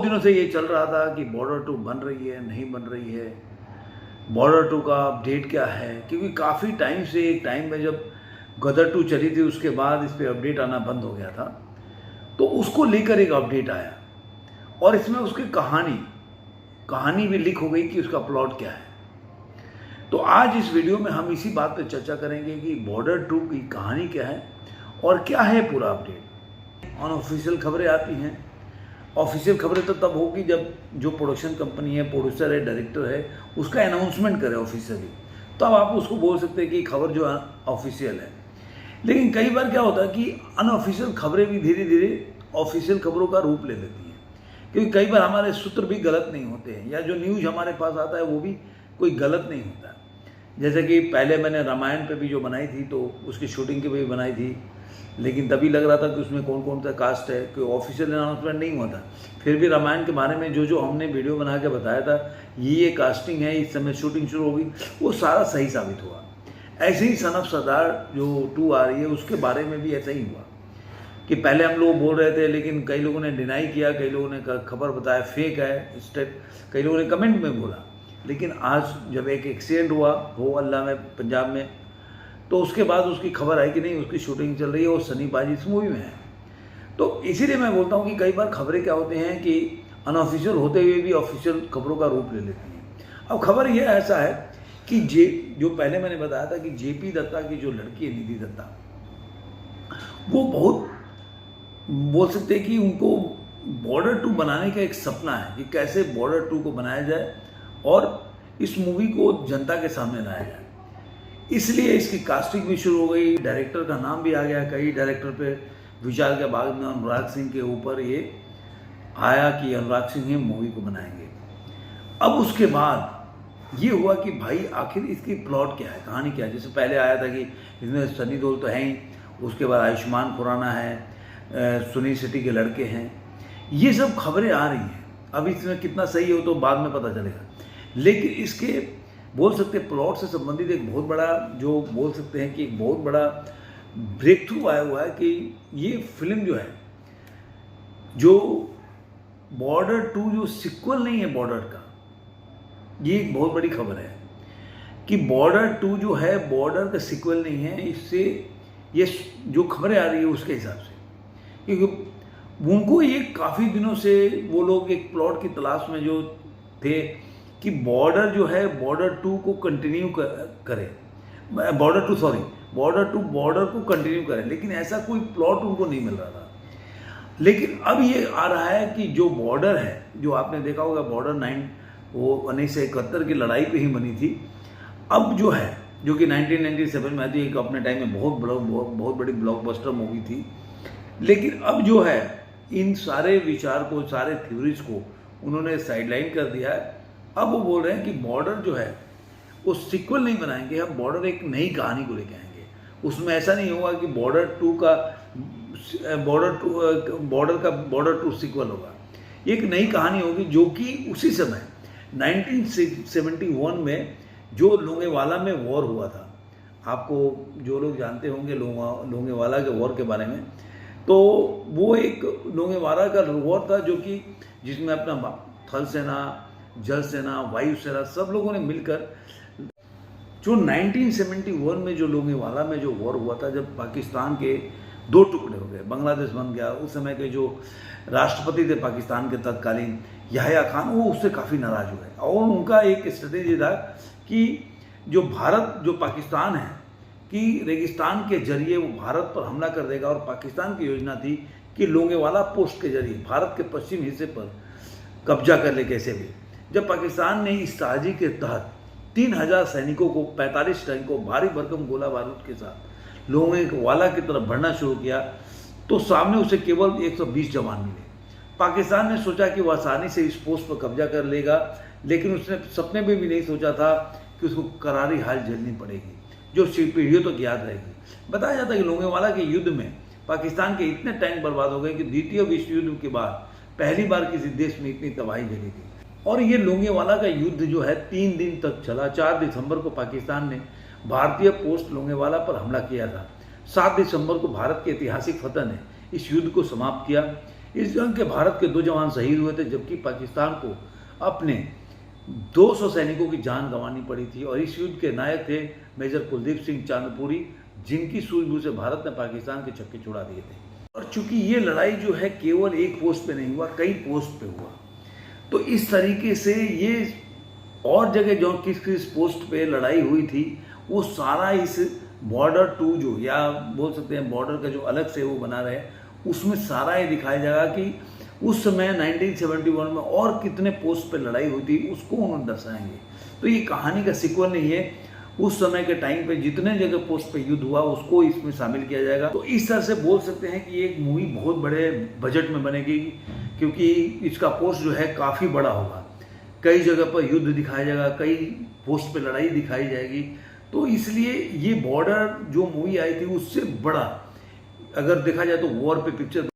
दिनों से ये चल रहा था कि बॉर्डर 2 बन रही है, नहीं बन रही है, बॉर्डर 2 का अपडेट क्या है, क्योंकि काफ़ी टाइम से एक टाइम में जब गदर 2 चली थी उसके बाद इस पर अपडेट आना बंद हो गया था, तो उसको लेकर एक अपडेट आया और इसमें उसकी कहानी भी लीक हो गई कि उसका प्लॉट क्या है। तो आज इस वीडियो में हम इसी बात पर चर्चा करेंगे कि बॉर्डर 2 की कहानी क्या है और क्या है पूरा अपडेट। अनऑफिशियल खबरें आती हैं, ऑफिशियल खबरें तो तब होगी जब जो प्रोडक्शन कंपनी है, प्रोड्यूसर है, डायरेक्टर है, उसका अनाउंसमेंट करे ऑफिशियली, तब आप उसको बोल सकते हैं कि खबर जो है ऑफिशियल है। लेकिन कई बार क्या होता है कि अनऑफिशियल खबरें भी धीरे धीरे ऑफिशियल खबरों का रूप ले लेती हैं, क्योंकि कई बार हमारे सूत्र भी गलत नहीं होते हैं या जो न्यूज़ हमारे पास आता है वो भी कोई गलत नहीं होता है। जैसे कि पहले मैंने रामायण पे भी जो बनाई थी तो उसकी शूटिंग की भी बनाई थी, लेकिन तभी लग रहा था कि उसमें कौन कौन सा कास्ट है, कोई ऑफिशियल अनाउंसमेंट नहीं हुआ था। फिर भी रामायण के बारे में जो हमने वीडियो बना के बताया था, ये कास्टिंग है, इस समय शूटिंग शुरू होगी, वो सारा सही साबित हुआ। ऐसे ही सन ऑफ सरदार जो 2 आ रही है उसके बारे में भी ऐसा ही हुआ कि पहले हम लोग बोल रहे थे, लेकिन कई लोगों ने डिनाई किया, कई लोगों ने खबर बताया फेक है स्टेट, कई लोगों ने कमेंट में बोला। लेकिन आज जब एक एक्सीडेंट हुआ हो अल्लाह में पंजाब में, तो उसके बाद उसकी खबर आई कि नहीं उसकी शूटिंग चल रही है और सनी पाजी इस मूवी में है। तो इसीलिए मैं बोलता हूँ कि कई बार खबरें क्या होते हैं कि अनऑफिशियल होते हुए भी ऑफिशियल खबरों का रूप ले लेती हैं। अब खबर ये ऐसा है कि जो पहले मैंने बताया था कि जेपी दत्ता की जो लड़की है निधि दत्ता, वो बहुत बोल सकते हैं कि उनको बॉर्डर 2 बनाने का एक सपना है कि कैसे बॉर्डर 2 को बनाया जाए और इस मूवी को जनता के सामने लाया जाए। इसलिए इसकी कास्टिंग भी शुरू हो गई, डायरेक्टर का नाम भी आ गया। कई डायरेक्टर पे विचार के बाद में अनुराग सिंह के ऊपर ये आया कि अनुराग सिंह ही मूवी को बनाएंगे। अब उसके बाद ये हुआ कि भाई आखिर इसकी प्लॉट क्या है, कहानी क्या है। जैसे पहले आया था कि इसमें सनी देओल तो है ही, उसके बाद आयुष्मान खुराना है, सुनील शेट्टी के लड़के हैं, ये सब खबरें आ रही हैं। अब इसमें कितना सही हो तो बाद में पता चलेगा। लेकिन इसके बोल सकते प्लॉट से संबंधित एक बहुत बड़ा जो बोल सकते हैं कि एक बहुत बड़ा ब्रेक थ्रू आया हुआ है कि ये फिल्म जो है, जो बॉर्डर 2 जो सिक्वल नहीं है बॉर्डर का, ये एक बहुत बड़ी खबर है कि बॉर्डर 2 जो है बॉर्डर का सिक्वल नहीं है। इससे ये जो खबरें आ रही है उसके हिसाब से, क्योंकि उनको ये काफ़ी दिनों से वो लोग एक प्लॉट की तलाश में जो थे कि बॉर्डर जो है बॉर्डर 2 को कंटिन्यू करे, बॉर्डर 2 बॉर्डर को कंटिन्यू करे, लेकिन ऐसा कोई प्लॉट उनको नहीं मिल रहा था। लेकिन अब ये आ रहा है कि जो बॉर्डर है, जो आपने देखा होगा बॉर्डर 9 वो 1971 की लड़ाई पे ही बनी थी। अब जो है जो कि 1997 में आई थी, एक अपने टाइम में बहुत बड़ी ब्लॉकबस्टर मूवी थी। लेकिन अब जो है इन सारे विचार को, सारे थ्योरीज को उन्होंने साइडलाइन कर दिया है। अब वो बोल रहे हैं कि बॉर्डर जो है वो सिक्वल नहीं बनाएंगे, हम बॉर्डर एक नई कहानी को लेके आएंगे। उसमें ऐसा नहीं होगा कि बॉर्डर 2 सिक्वल होगा, एक नई कहानी होगी जो कि उसी समय 1971 में जो लोंगेवाला में वॉर हुआ था, आपको जो लोग जानते होंगे लोंगेवाला के वॉर के बारे में, तो वो एक लोंगेवाला का वॉर था जो कि जिसमें अपना थल सेना, जल सेना, वायु सेना सब लोगों ने मिलकर जो 1971 में जो लोंगेवाला में जो वॉर हुआ था, जब पाकिस्तान के 2 टुकड़े हो गए, बांग्लादेश बन गया। उस समय के जो राष्ट्रपति थे पाकिस्तान के तत्कालीन याह्या खान, वो उससे काफ़ी नाराज हुए और उनका एक स्ट्रेटेजी था कि जो पाकिस्तान है कि रेगिस्तान के जरिए वो भारत पर हमला कर देगा। और पाकिस्तान की योजना थी कि लोंगेवाला पोस्ट के जरिए भारत के पश्चिम हिस्से पर कब्जा कर ले कैसे भी। जब पाकिस्तान ने इस साजिश के तहत 3000 सैनिकों को, 45 टैंकों, भारी भरकम गोला बारूद के साथ लोंगेवाला की तरफ बढ़ना शुरू किया, तो सामने उसे केवल 120 जवान मिले। पाकिस्तान ने सोचा कि वह आसानी से इस पोस्ट पर कब्जा कर लेगा, लेकिन उसने सपने में भी नहीं सोचा था कि उसको करारी हार झेलनी पड़ेगी जो पीढ़ियों तक याद रहेगी। बताया जाता है कि लोंगेवाला के युद्ध में पाकिस्तान के इतने टैंक बर्बाद हो गए कि द्वितीय विश्व युद्ध के बाद पहली बार किसी देश में इतनी तबाही झेली थी। और ये लोंगेवाला का युद्ध जो है 3 दिन तक चला। 4 दिसंबर को पाकिस्तान ने भारतीय पोस्ट लोंगेवाला पर हमला किया था। 7 दिसंबर को भारत के ऐतिहासिक फतह ने इस युद्ध को समाप्त किया। इस जंग के भारत के 2 जवान शहीद हुए थे, जबकि पाकिस्तान को अपने 200 सैनिकों की जान गंवानी पड़ी थी। और इस युद्ध के नायक थे मेजर कुलदीप सिंह चांदपुरी, जिनकी सूझबूझ से भारत ने पाकिस्तान के छक्के छुड़ा दिए थे। और चूंकि ये लड़ाई जो है केवल एक पोस्ट पे नहीं हुआ, कई पोस्ट पे हुआ, तो इस तरीके से ये और जगह जो किस किस पोस्ट पे लड़ाई हुई थी वो सारा इस बॉर्डर 2 जो, या बोल सकते हैं बॉर्डर का जो अलग से वो बना रहे, उसमें सारा ये दिखाया जाएगा कि उस समय 1971 में और कितने पोस्ट पे लड़ाई हुई थी, उसको उन्होंने दर्शाएंगे। तो ये कहानी का सीक्वल नहीं है, उस समय के टाइम पे जितने जगह पोस्ट पे युद्ध हुआ उसको इसमें शामिल किया जाएगा। तो इस तरह से बोल सकते हैं कि एक मूवी बहुत बड़े बजट में बनेगी, क्योंकि इसका पोस्ट जो है काफ़ी बड़ा होगा। कई जगह पर युद्ध दिखाया जाएगा, कई पोस्ट पे लड़ाई दिखाई जाएगी। तो इसलिए ये बॉर्डर जो मूवी आई थी उससे बड़ा अगर देखा जाए तो वॉर पे पिक्चर